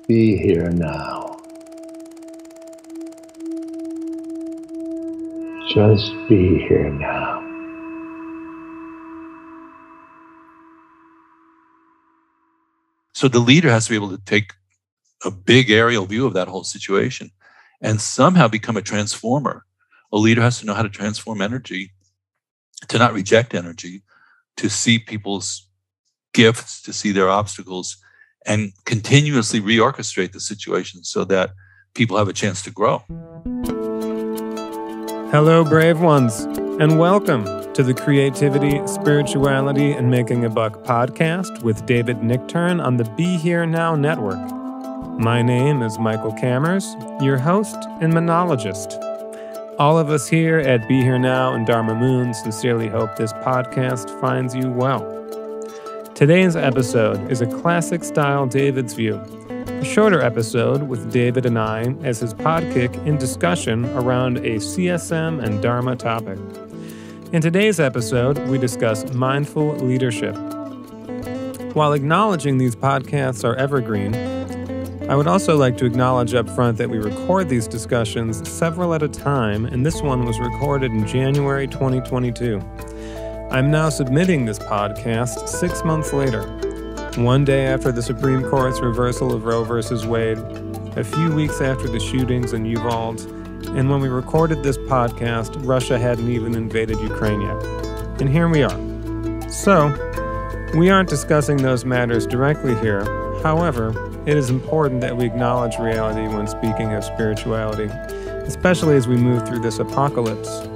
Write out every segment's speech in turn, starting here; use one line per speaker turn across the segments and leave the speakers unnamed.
be here now. Just be here now.
So the leader has to be able to take a big aerial view of that whole situation and somehow become a transformer. A leader has to know how to transform energy, to not reject energy, to see people's gifts, to see their obstacles, and continuously reorchestrate the situation so that people have a chance to grow.
Hello, brave ones, and welcome to the Creativity, Spirituality, and Making a Buck podcast with David Nichtern on the Be Here Now network. My name is Michael Kammers, your host and monologist. All of us here at Be Here Now and Dharma Moon sincerely hope this podcast finds you well. Today's episode is a classic-style David's View, a shorter episode with David and I as his podkick in discussion around a CSM and Dharma topic. In today's episode, we discuss mindful leadership. While acknowledging these podcasts are evergreen, I would also like to acknowledge up front that we record these discussions several at a time, and this one was recorded in January 2022. I'm now submitting this podcast 6 months later, one day after the Supreme Court's reversal of Roe v. Wade, a few weeks after the shootings in Uvalde, and when we recorded this podcast, Russia hadn't even invaded Ukraine yet. And here we are. So, we aren't discussing those matters directly here. However, it is important that we acknowledge reality when speaking of spirituality, especially as we move through this apocalypse.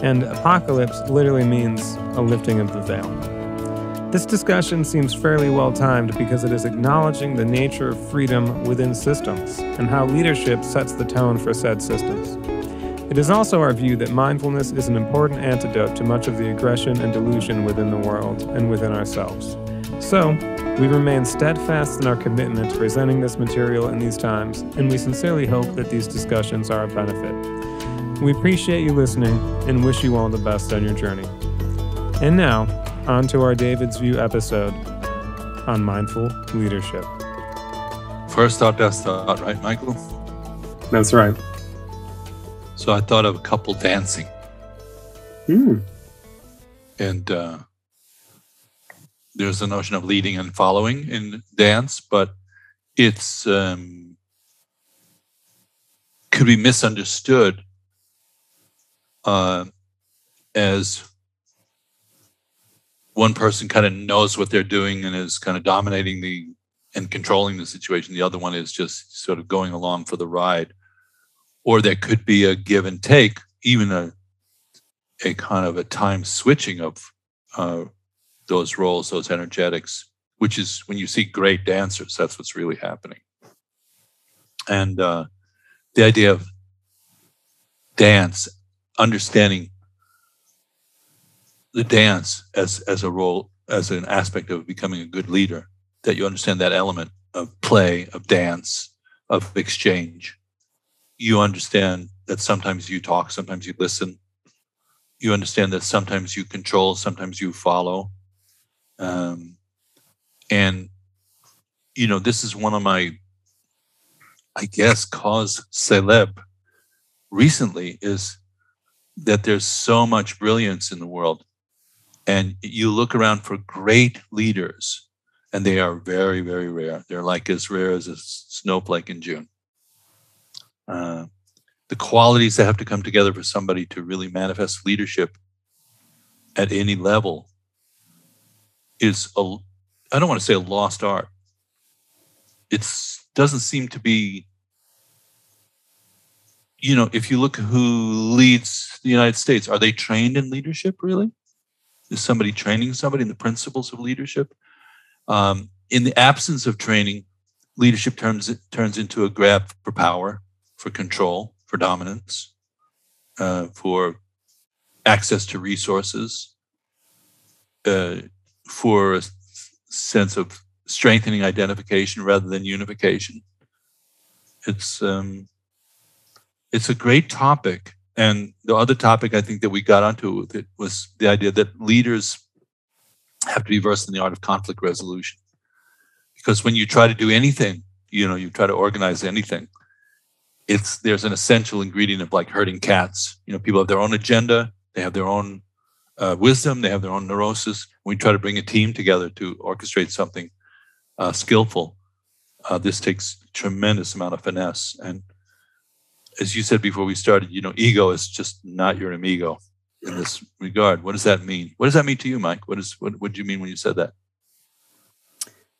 And apocalypse literally means a lifting of the veil. This discussion seems fairly well timed because it is acknowledging the nature of freedom within systems and how leadership sets the tone for said systems. It is also our view that mindfulness is an important antidote to much of the aggression and delusion within the world and within ourselves. So, we remain steadfast in our commitment to presenting this material in these times, and we sincerely hope that these discussions are a benefit. We appreciate you listening and wish you all the best on your journey. And now, on to our David's View episode on mindful leadership.
First thought, best thought, right, Michael?
That's right.
So I thought of a couple dancing. And there's the notion of leading and following in dance, but it's could be misunderstood as one person kind of knows what they're doing and is kind of dominating and controlling the situation. The other one is just sort of going along for the ride. Or there could be a give and take, even a kind of a time switching of those roles, those energetics, which is when you see great dancers, that's what's really happening. And the idea of dance, understanding the dance as a role, as an aspect of becoming a good leader, that you understand that element of play, of dance, of exchange. You understand that sometimes you talk, sometimes you listen. You understand that sometimes you control, sometimes you follow. And, you know, this is one of my, I guess, cause célèbre recently is that there's so much brilliance in the world. And you look around for great leaders, and they are very, very rare. They're like as rare as a snowflake in June. The qualities that have to come together for somebody to really manifest leadership at any level is, I don't want to say a lost art. It doesn't seem to be, you know, if you look at who leads the United States, are they trained in leadership really? Is somebody training somebody in the principles of leadership? In the absence of training, leadership turns into a grab for power, for control, for dominance, for access to resources, for a sense of strengthening identification rather than unification. It's a great topic. And the other topic I think that we got onto with it was the idea that leaders have to be versed in the art of conflict resolution. Because when you try to do anything you try to organize anything, there's an essential ingredient of like herding cats. People have their own agenda, they have their own wisdom, they have their own neurosis. When we try to bring a team together to orchestrate something skillful, this takes a tremendous amount of finesse. And as you said before we started, ego is just not your amigo in this regard. What does that mean? What does that mean to you, Mike? What do you mean when you said that?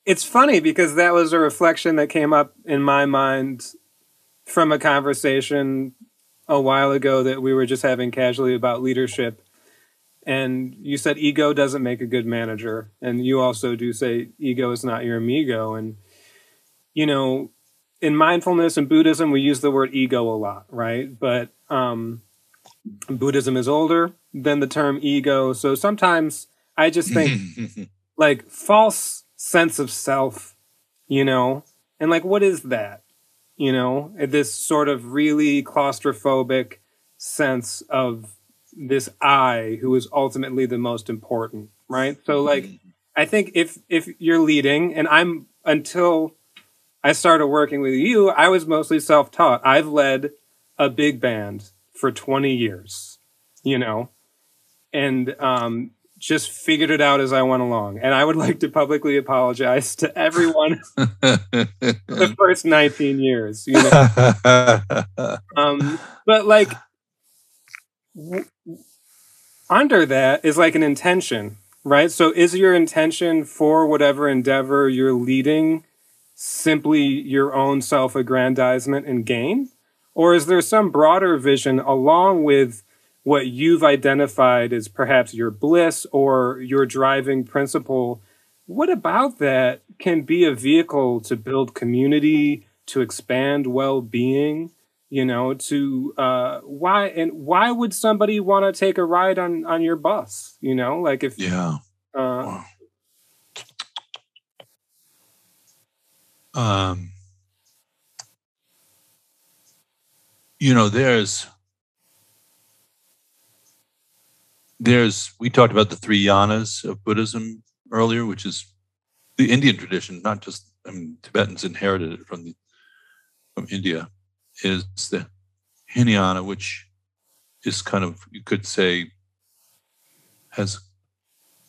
It's funny because that was a reflection that came up in my mind from a conversation a while ago that we were just having casually about leadership. And you said ego doesn't make a good manager. And you also do say ego is not your amigo. And, in mindfulness and Buddhism, we use the word ego a lot, right? But Buddhism is older than the term ego. So sometimes I just think like false sense of self, and like, what is that? This sort of really claustrophobic sense of this I who is ultimately the most important, right? So like, I think if you're leading, and until I started working with you, I was mostly self-taught. I've led a big band for 20 years, and just figured it out as I went along. And I would like to publicly apologize to everyone the first 19 years, but like under that is like an intention, right? So is your intention for whatever endeavor you're leading simply your own self-aggrandizement and gain? Or is there some broader vision along with what you've identified as perhaps your bliss or your driving principle? What about that can be a vehicle to build community, to expand well-being, why would somebody want to take a ride on your bus? Like if,
wow. We talked about the three yanas of Buddhism earlier, which is the Indian tradition, not just, Tibetans inherited it from India, is the Hinayana, which is kind of, you could say, has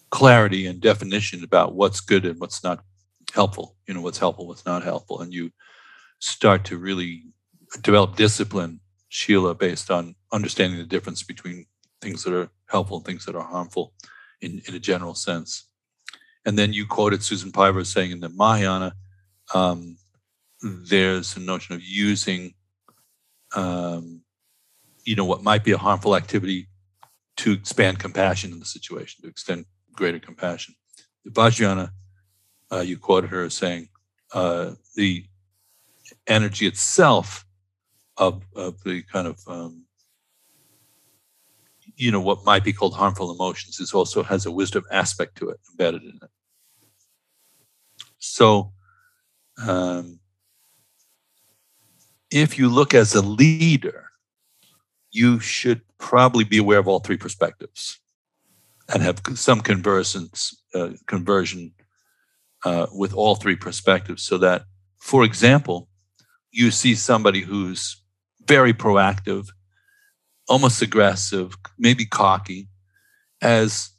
clarity and definition about what's good and what's not helpful, what's helpful, what's not helpful. And you start to really develop discipline, Shila, based on understanding the difference between things that are helpful and things that are harmful in a general sense. And then you quoted Susan Piver saying in the Mahayana, there's a notion of using, what might be a harmful activity to expand compassion in the situation, to extend greater compassion. The Vajrayana, you quoted her as saying, the energy itself of the kind of, what might be called harmful emotions also has a wisdom aspect to it embedded in it. So, if you look as a leader, you should probably be aware of all three perspectives and have some conversion with all three perspectives, so that, for example, you see somebody who's very proactive, almost aggressive, maybe cocky, as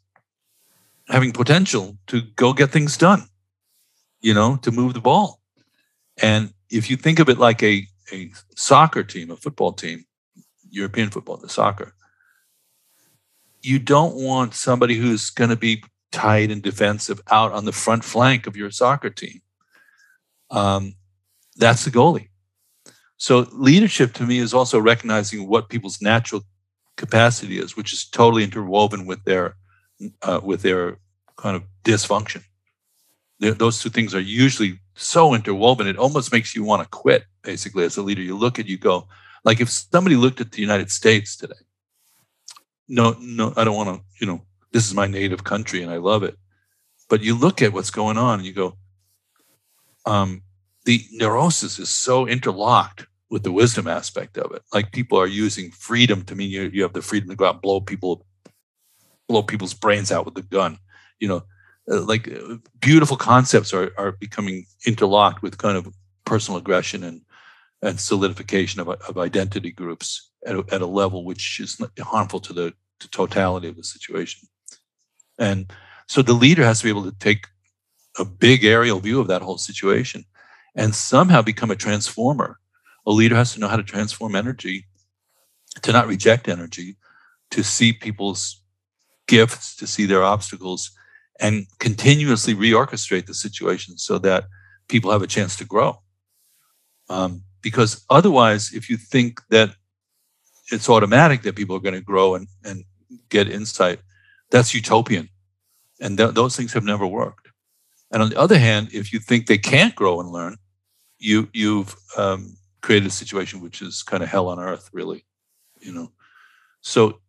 having potential to go get things done, to move the ball. And if you think of it like a soccer team, a football team, European football, the soccer, you don't want somebody who's going to be tight and defensive out on the front flank of your soccer team. That's the goalie. So leadership to me is also recognizing what people's natural capacity is, which is totally interwoven with their kind of dysfunction. Those two things are usually so interwoven, it almost makes you want to quit, basically, as a leader. You look at, you go, like if somebody looked at the United States today, no, I don't want to, this is my native country and I love it. But you look at what's going on and you go, the neurosis is so interlocked with the wisdom aspect of it. Like people are using freedom to mean you have the freedom to go out and blow people's brains out with a gun. Like beautiful concepts are becoming interlocked with kind of personal aggression and solidification of identity groups at a level which is harmful to the totality of the situation. And so the leader has to be able to take a big aerial view of that whole situation and somehow become a transformer. A leader has to know how to transform energy, to not reject energy, to see people's gifts, to see their obstacles, and continuously reorchestrate the situation so that people have a chance to grow. Because otherwise, if you think that it's automatic that people are going to grow and get insight, that's utopian. And those things have never worked. And on the other hand, if you think they can't grow and learn, you've created a situation which is kind of hell on earth, really. So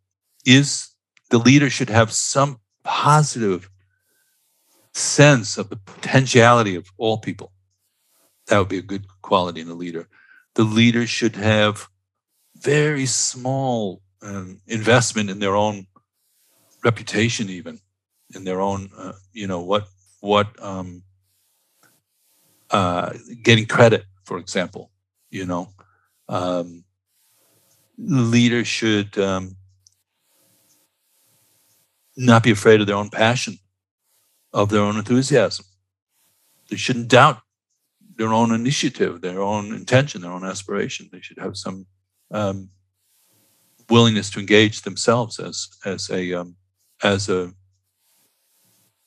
the leader should have some positive sense of the potentiality of all people. That would be a good quality in a leader. The leader should have very small investment in their own reputation, even in their own, getting credit, for example. Leaders should not be afraid of their own passion, of their own enthusiasm. They shouldn't doubt their own initiative, their own intention, their own aspiration. They should have some willingness to engage themselves as a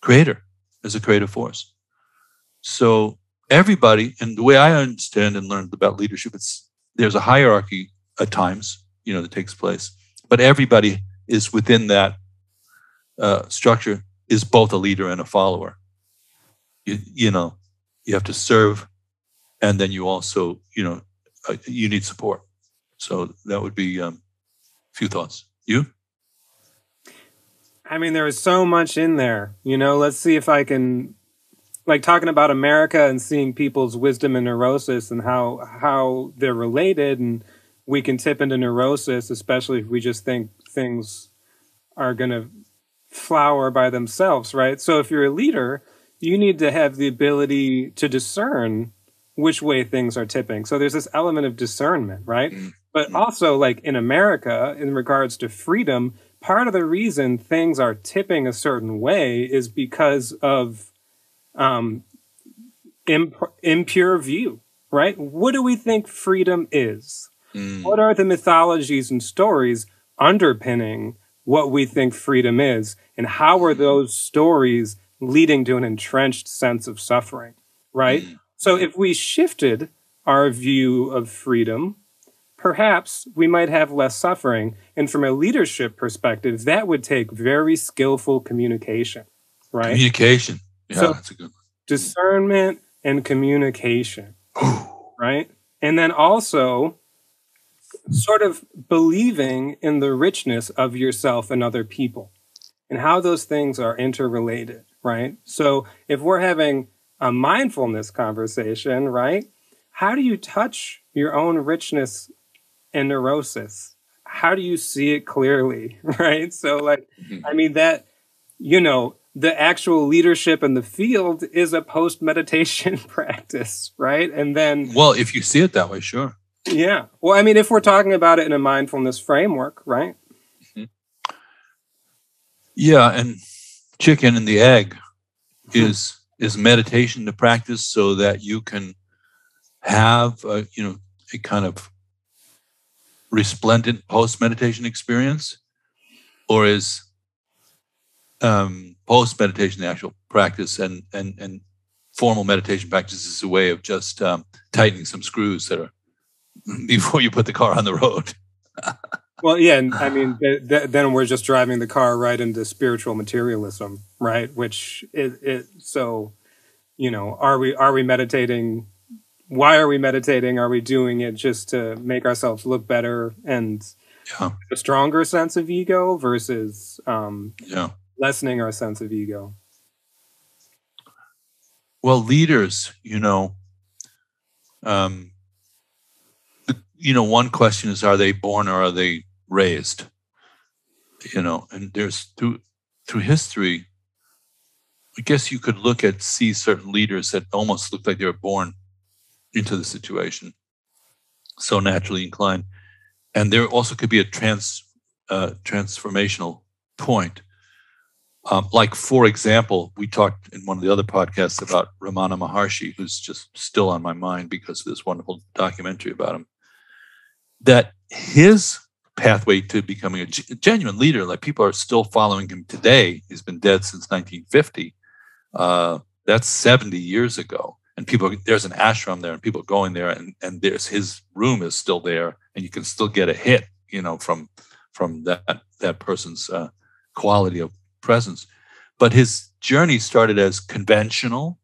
creator, as a creative force. So everybody, and the way I understand and learned about leadership, there's a hierarchy at times, that takes place, but everybody is within that structure is both a leader and a follower. You have to serve, and then you also, you need support. So that would be a few thoughts. You?
I mean, there is so much in there. Let's see if I can, like, talking about America and seeing people's wisdom and neurosis and how they're related, and we can tip into neurosis, especially if we just think things are going to flower by themselves, right? So if you're a leader, you need to have the ability to discern which way things are tipping. So there's this element of discernment, right? But also, like in America, in regards to freedom, part of the reason things are tipping a certain way is because of impure view, right? What do we think freedom is? What are the mythologies and stories underpinning what we think freedom is? And how are those stories leading to an entrenched sense of suffering, right? So if we shifted our view of freedom, perhaps we might have less suffering. And from a leadership perspective, that would take very skillful communication, right?
Communication. Yeah,
so
that's a good one.
Discernment and communication, right? And then also sort of believing in the richness of yourself and other people and how those things are interrelated, right? So if we're having a mindfulness conversation, right? How do you touch your own richness and neurosis? How do you see it clearly, right? So like, I mean, that, the actual leadership in the field is a post-meditation practice, right? And then...
Well, if you see it that way, sure.
Yeah. Well, I mean, if we're talking about it in a mindfulness framework, right?
Yeah, and chicken and the egg is meditation to practice so that you can have a kind of resplendent post-meditation experience, or is post-meditation the actual practice and formal meditation practice is a way of just tightening some screws that are before you put the car on the road.
Well, yeah, and I mean, then we're just driving the car right into spiritual materialism, right? Which so, are we meditating? Why are we meditating? Are we doing it just to make ourselves look better and a stronger sense of ego versus lessening our sense of ego?
Well, leaders, one question is, are they born or are they raised? And there's through history, I guess you could see certain leaders that almost look like they were born into the situation, so naturally inclined. And there also could be a transformational point. Like, for example, we talked in one of the other podcasts about Ramana Maharshi, who's just still on my mind because of this wonderful documentary about him, that his pathway to becoming a genuine leader, like people are still following him today. He's been dead since 1950. That's 70 years ago. And there's an ashram there and people are going there, and there's his room is still there, and you can still get a hit, from that person's quality of presence. But his journey started as conventional,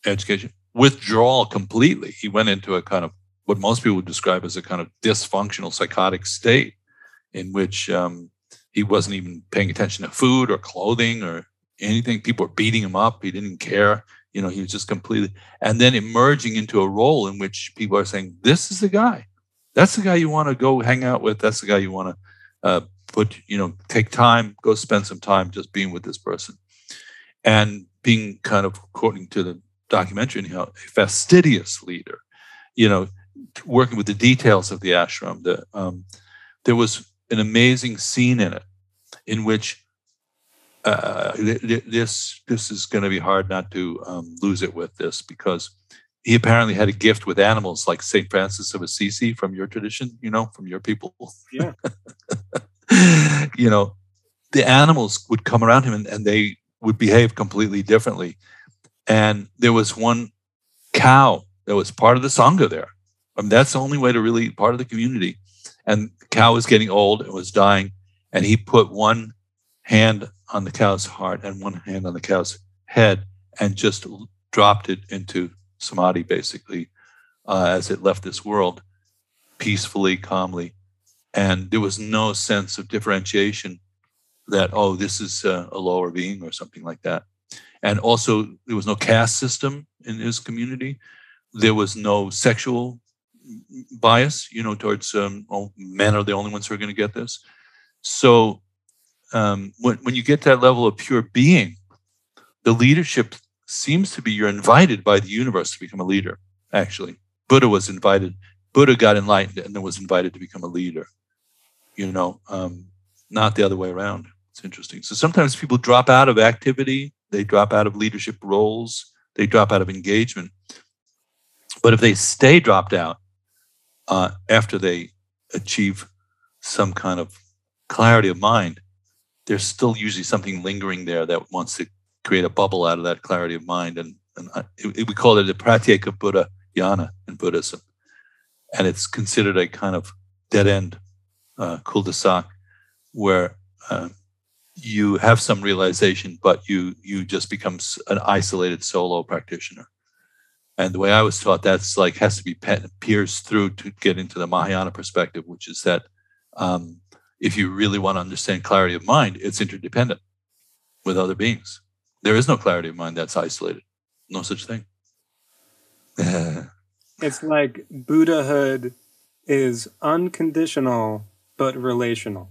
education, withdrawal completely. He went into a kind of what most people would describe as a kind of dysfunctional psychotic state in which he wasn't even paying attention to food or clothing or anything. People were beating him up. He didn't care. He was just completely, and then emerging into a role in which people are saying, this is the guy. That's the guy you want to go hang out with. That's the guy you want to take time, go spend some time just being with this person. And being kind of, according to the documentary, a fastidious leader, working with the details of the ashram. There was an amazing scene in it in which this is going to be hard not to lose it with this, because he apparently had a gift with animals, like St. Francis of Assisi from your tradition, from your people.
Yeah.
The animals would come around him and they would behave completely differently. And there was one cow that was part of the Sangha there. That's the only way to really part of the community. And the cow was getting old and was dying. And he put one hand on the cow's heart and one hand on the cow's head and just dropped it into samadhi, basically, as it left this world peacefully, calmly. And there was no sense of differentiation that, this is a lower being or something like that. And also, there was no caste system in his community. There was no sexual bias, towards men are the only ones who are going to get this. So when you get to that level of pure being, the leadership seems to be you're invited by the universe to become a leader, actually. Buddha was invited. Buddha got enlightened and then was invited to become a leader, not the other way around. It's interesting. So sometimes people drop out of activity. They drop out of leadership roles. They drop out of engagement. But if they stay dropped out after they achieve some kind of clarity of mind, there's still usually something lingering there that wants to create a bubble out of that clarity of mind. And we call it the pratyeka Buddha yana in Buddhism. And it's considered a kind of dead-end cul-de-sac where you have some realization, but you just become an isolated solo practitioner. And the way I was taught, that's like has to be pierced through to get into the Mahayana perspective, which is that if you really want to understand clarity of mind, it's interdependent with other beings. There is no clarity of mind that's isolated. No such thing.
It's like Buddhahood is unconditional but relational.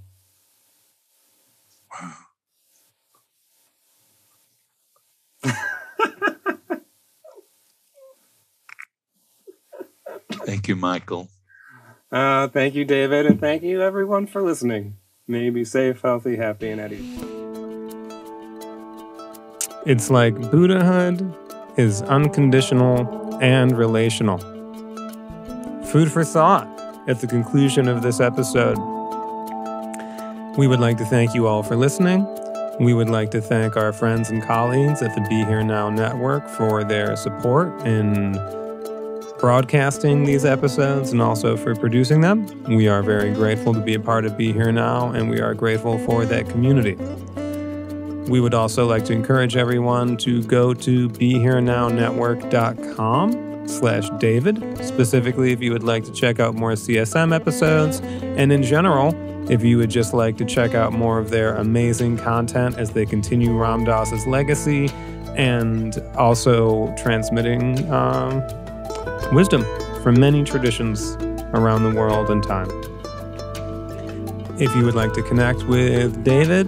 Thank you, Michael.
Thank you, David, and thank you, everyone, for listening. May you be safe, healthy, happy, and at ease. It's like Buddhahood is unconditional and relational. Food for thought at the conclusion of this episode. We would like to thank you all for listening. We would like to thank our friends and colleagues at the Be Here Now Network for their support in broadcasting these episodes and also for producing them. We are very grateful to be a part of Be Here Now, and we are grateful for that community. We would also like to encourage everyone to go to BeHereNowNetwork.com/David, specifically if you would like to check out more CSM episodes, and in general, if you would just like to check out more of their amazing content as they continue Ram Dass's legacy and also transmitting wisdom from many traditions around the world and time. If you would like to connect with David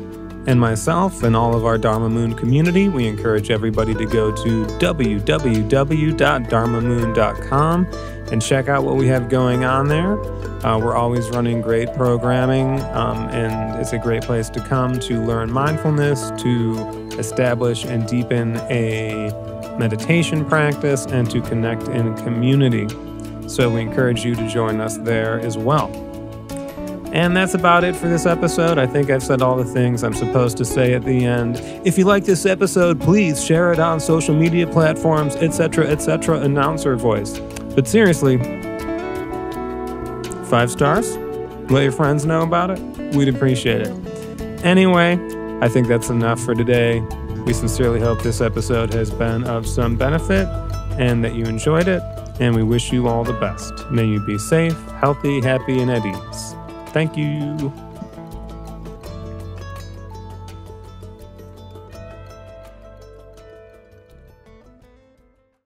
and myself and all of our Dharma Moon community, we encourage everybody to go to www.dharmamoon.com and check out what we have going on there. We're always running great programming, and it's a great place to come to learn mindfulness, to establish and deepen a meditation practice, and to connect in community. So we encourage you to join us there as well. And that's about it for this episode. I think I've said all the things I'm supposed to say at the end. If you like this episode, please share it on social media platforms, etc., announcer voice. But seriously, 5 stars? Let your friends know about it. We'd appreciate it. Anyway, I think that's enough for today. We sincerely hope this episode has been of some benefit and that you enjoyed it, and we wish you all the best. May you be safe, healthy, happy, and at ease. Thank you.